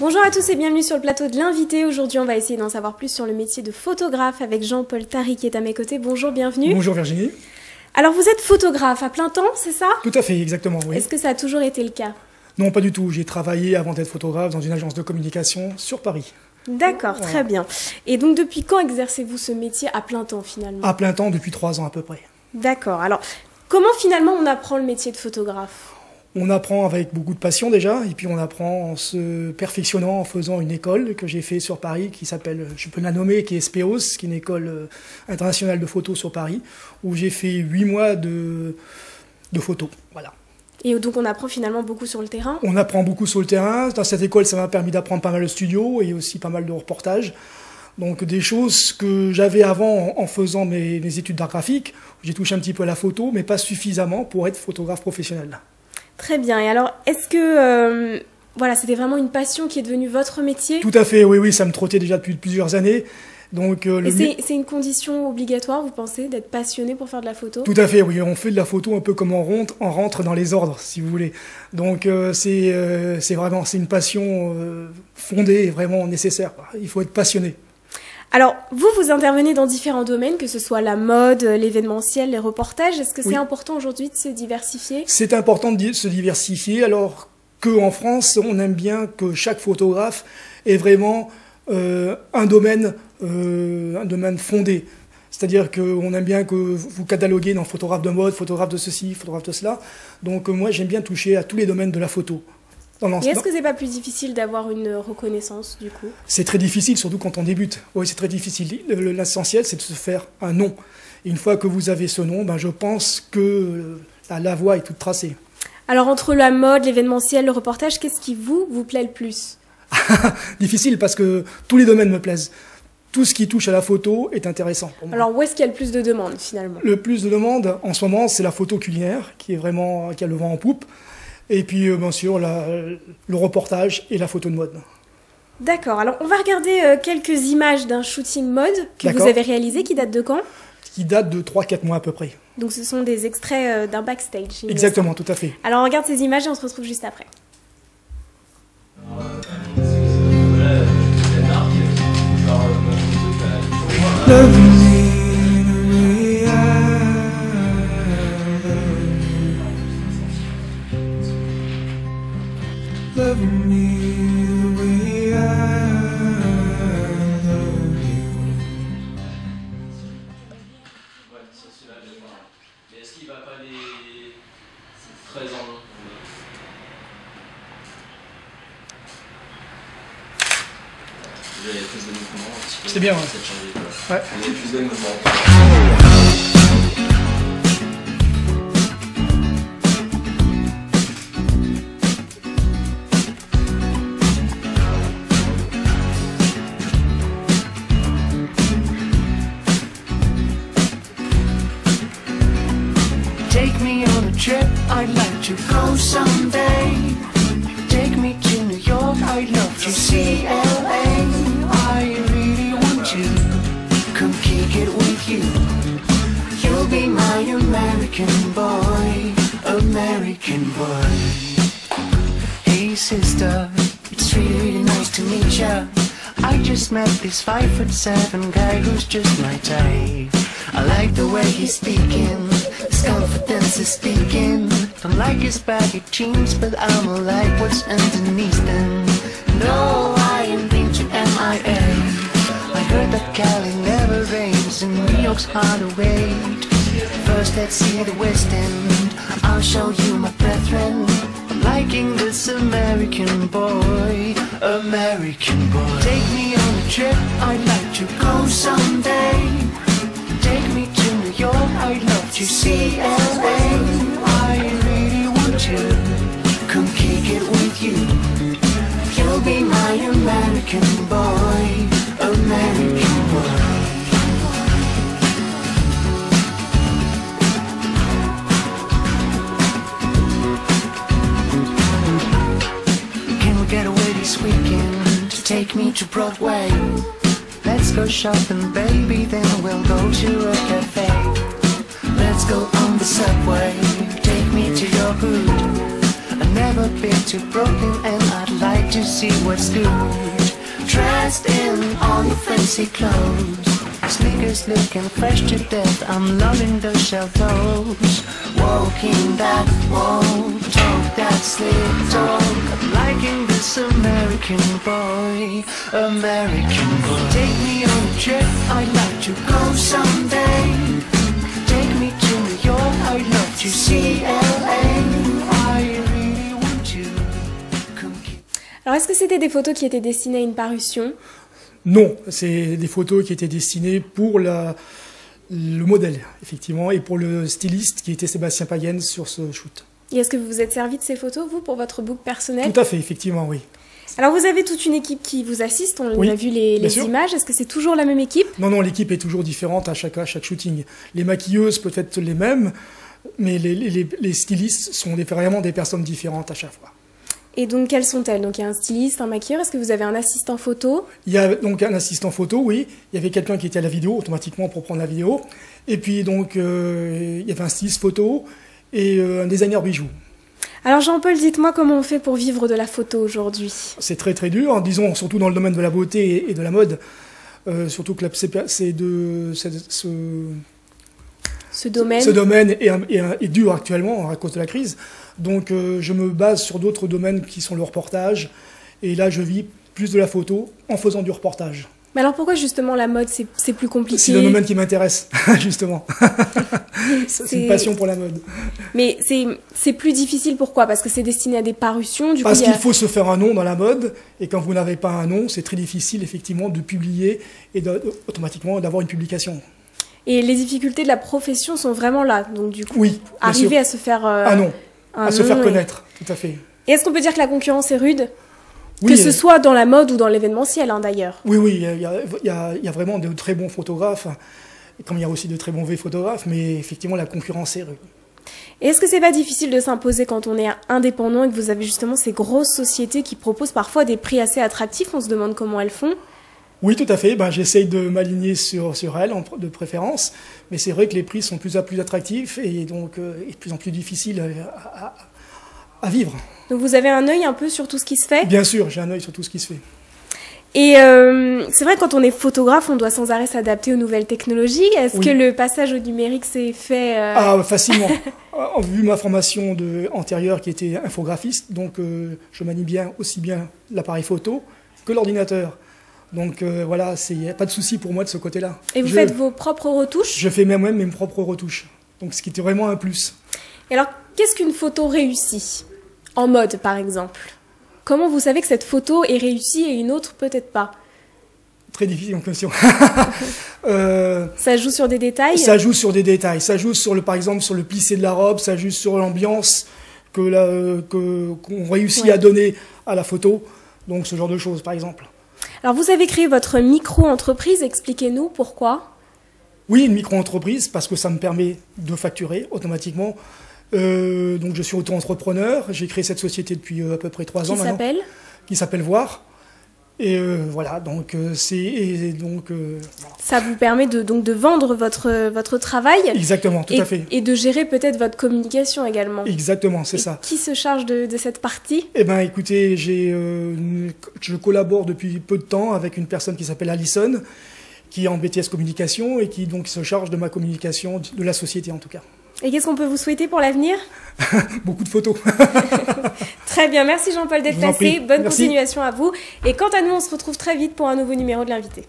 Bonjour à tous et bienvenue sur le plateau de l'invité. Aujourd'hui, on va essayer d'en savoir plus sur le métier de photographe avec Jean-Paul Tari qui est à mes côtés. Bonjour, bienvenue. Bonjour Virginie. Alors, vous êtes photographe à plein temps, c'est ça? Tout à fait, exactement, oui. Est-ce que ça a toujours été le cas? Non, pas du tout. J'ai travaillé avant d'être photographe dans une agence de communication sur Paris. D'accord, Voilà. très bien. Et donc, depuis quand exercez-vous ce métier à plein temps finalement? À plein temps depuis 3 ans à peu près. D'accord. Alors, comment finalement on apprend le métier de photographe? On apprend avec beaucoup de passion déjà, et puis on apprend en se perfectionnant, en faisant une école que j'ai fait sur Paris qui s'appelle, je peux la nommer, qui est SPEOS, qui est une école internationale de photo sur Paris, où j'ai fait 8 mois de photos. Voilà. Et donc, on apprend finalement beaucoup sur le terrain? On apprend beaucoup sur le terrain. Dans cette école, ça m'a permis d'apprendre pas mal de studio et aussi pas mal de reportages. Donc des choses que j'avais avant en faisant mes études d'art graphique. J'ai touché un petit peu à la photo, mais pas suffisamment pour être photographe professionnel. Très bien. Et alors, est-ce que voilà, c'était vraiment une passion qui est devenue votre métier? Tout à fait, oui, oui, ça me trottait déjà depuis plusieurs années. Donc, Et c'est une condition obligatoire, vous pensez, d'être passionné pour faire de la photo? Tout à fait, oui, on fait de la photo un peu comme on rentre dans les ordres, si vous voulez. Donc c'est vraiment, c'est une passion fondée et vraiment nécessaire. Il faut être passionné. Alors, vous intervenez dans différents domaines, que ce soit la mode, l'événementiel, les reportages. Est-ce que c'est important aujourd'hui de se diversifier? C'est important de se diversifier, alors qu'en France, on aime bien que chaque photographe ait vraiment un domaine fondé. C'est-à-dire qu'on aime bien que vous cataloguez dans photographe de mode, photographe de ceci, photographe de cela. Donc moi, j'aime bien toucher à tous les domaines de la photo. Et est-ce que c'est pas plus difficile d'avoir une reconnaissance du coup? C'est très difficile, surtout quand on débute. Oui, c'est très difficile. L'essentiel, c'est de se faire un nom. Et une fois que vous avez ce nom, ben, je pense que la voie est toute tracée. Alors entre la mode, l'événementiel, le reportage, qu'est-ce qui vous plaît le plus? Difficile parce que tous les domaines me plaisent. Tout ce qui touche à la photo est intéressant pour moi. Alors où est-ce qu'il y a le plus de demandes finalement? Le plus de demandes en ce moment, c'est la photo culinaire qui a le vent en poupe. Et puis, bien sûr, le reportage et la photo de mode. D'accord. Alors, on va regarder quelques images d'un shooting mode que vous avez réalisé, qui date de quand? Qui date de 3-4 mois à peu près. Donc, ce sont des extraits d'un backstage. Exactement, tout à fait. Alors, on regarde ces images et on se retrouve juste après. Love me the way I love you. Ouais, ça celui-là, je vais voir. Mais est-ce qu'il va pas les 13 ans? Il y a plus de mouvements un petit peu. C'est bien, ouais. Ouais. Il y a plus de mouvements. Take me on a trip, I'd like to go someday. Take me to New York, I'd love to see LA. I really want to come kick it with you. You'll be my American boy, American boy. Hey sister, it's really nice to meet ya. I just met this 5'7" guy who's just my type. I like the way he's speaking, his confidence is speaking. Don't like his baggy jeans, but I'ma like what's underneath them. No, I ain't been to MIA. I heard that Cali never rains and New York's hard to wait. First let's see the West End, I'll show you my brethren. I'm liking this American boy, American boy. Take me on a trip, I'd like to go someday. Take me to New York, I'd love to see LA. I really want to come kick it with you. You'll be my American boy, American boy. Can we get away this weekend to take me to Broadway? Let's go shopping, baby, then we'll go to a cafe. Let's go on the subway, take me to too broken and I'd like to see what's good. Dressed in all your fancy clothes, sneakers looking fresh to death, I'm loving those shell toes. Walking that walk, talk that slick talk, I'm liking this American boy, American boy. Take me on a trip, I'd like to go someday. Take me to New York, I'd love to see LA. I really want to come keep... Alors, est-ce que c'était des photos qui étaient destinées à une parution? Non, c'est des photos qui étaient destinées pour le modèle, effectivement, et pour le styliste qui était Sébastien Paguen sur ce shoot. Et est-ce que vous vous êtes servi de ces photos, vous, pour votre book personnel? Tout à fait, effectivement, oui. Alors, vous avez toute une équipe qui vous assiste, on Oui, a vu les sûr. images. Est-ce que c'est toujours la même équipe? Non, l'équipe est toujours différente à chaque shooting. Les maquilleuses peuvent être les mêmes, mais les stylistes sont vraiment des personnes différentes à chaque fois. Et donc, quelles sont-elles? Donc, il y a un styliste, un maquilleur. Est-ce que vous avez un assistant photo? Il y a donc un assistant photo, oui. Il y avait quelqu'un qui était à la vidéo, automatiquement, pour prendre la vidéo. Et puis, donc, il y avait un styliste photo et un designer bijoux. Alors, Jean-Paul, dites-moi comment on fait pour vivre de la photo aujourd'hui? C'est très, très dur, disons, surtout dans le domaine de la beauté et de la mode. Surtout que Ce domaine est dur actuellement à cause de la crise. Donc je me base sur d'autres domaines qui sont le reportage. Et là, je vis plus de la photo en faisant du reportage. Mais alors pourquoi justement la mode, c'est plus compliqué? C'est le domaine qui m'intéresse, justement. C'est une passion pour la mode. Mais c'est plus difficile, pourquoi? Parce que c'est destiné à des parutions, du coup... Parce qu'il faut se faire un nom dans la mode, et quand vous n'avez pas un nom, c'est très difficile, effectivement, de publier et automatiquement d'avoir une publication. Et les difficultés de la profession sont vraiment là, donc du coup, oui, arriver à se faire... se faire connaître, tout à fait. Et est-ce qu'on peut dire que la concurrence est rude? Oui, que ce soit dans la mode ou dans l'événementiel, d'ailleurs. Oui, il y a vraiment de très bons photographes, comme il y a aussi de très mauvais photographes, mais effectivement, la concurrence est rude. Et est-ce que c'est pas difficile de s'imposer quand on est indépendant et que vous avez justement ces grosses sociétés qui proposent parfois des prix assez attractifs? On se demande comment elles font. Oui, tout à fait. J'essaye de m'aligner sur elles, de préférence, mais c'est vrai que les prix sont plus attractifs et donc de plus en plus difficiles à vivre. Donc vous avez un œil un peu sur tout ce qui se fait? Bien sûr, j'ai un œil sur tout ce qui se fait. Et c'est vrai, quand on est photographe, on doit sans arrêt s'adapter aux nouvelles technologies. Est-ce que le passage au numérique s'est fait facilement. Vu ma formation antérieure qui était infographiste, donc je manie aussi bien l'appareil photo que l'ordinateur. Donc voilà, il n'y a pas de souci pour moi de ce côté-là. Et vous faites vos propres retouches? Je fais même mes propres retouches. Donc ce qui était vraiment un plus. Et alors, qu'est-ce qu'une photo réussie? En mode, par exemple. Comment vous savez que cette photo est réussie et une autre peut-être pas? Très difficile comme question. Ça joue sur des détails? Ça joue sur des détails. Ça joue par exemple sur le plissé de la robe, ça joue sur l'ambiance qu'on réussit à donner à la photo. Donc ce genre de choses, par exemple. Alors vous avez créé votre micro-entreprise, expliquez-nous pourquoi? Oui, une micro-entreprise parce que ça me permet de facturer automatiquement. Donc je suis auto-entrepreneur, j'ai créé cette société depuis à peu près 3 ans maintenant. Qui s'appelle Voir. Et voilà, donc ça vous permet de vendre votre travail. Exactement, tout à fait. Et de gérer peut-être votre communication également. Exactement, c'est ça. Qui se charge de cette partie? Eh bien, écoutez, je collabore depuis peu de temps avec une personne qui s'appelle Alison, qui est en BTS Communication et qui donc se charge de ma communication, de la société en tout cas. Et qu'est-ce qu'on peut vous souhaiter pour l'avenir? Beaucoup de photos. Très bien, merci Jean-Paul d'être passé. Bonne continuation à vous. Et quant à nous, on se retrouve très vite pour un nouveau numéro de l'invité.